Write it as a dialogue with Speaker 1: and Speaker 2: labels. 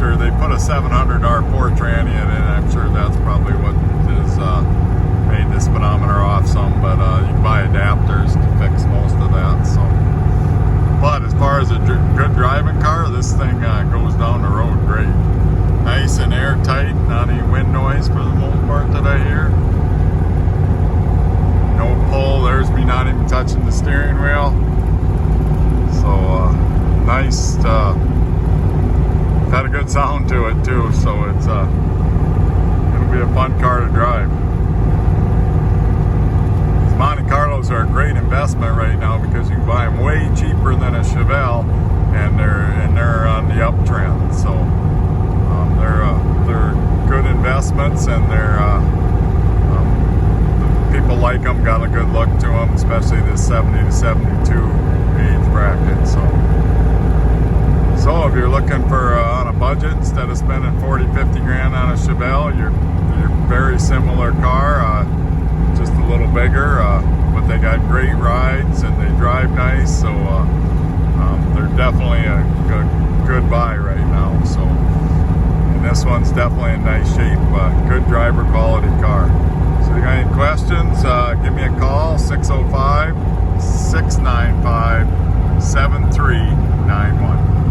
Speaker 1: or they put a 700 R4 tranny in it. I'm sure that's probably what is made this speedometer off some, but you can buy adapters to fix most of that. So, but as far as a good driving car, this thing goes down the road great. Nice and airtight, not any wind noise for the most part that I hear. No pull, there's me not even touching the steering wheel. So nice, had a good sound to it too, so it's it'll be a fun car to drive. These Monte Carlos are a great investment right now because you can buy them way cheaper than a Chevelle, and they're on the uptrend. So they're good investments, and people like them, got a good look to them, especially this 70 to 72 age bracket. So if you're looking for on a budget, instead of spending 40, 50 grand on a Chevelle, you're very similar car, just a little bigger, but they got great rides and they drive nice. So they're definitely a good buy right now. So, and this one's definitely in nice shape, good driver quality car. So if you got any questions, give me a call, 605-695-7391.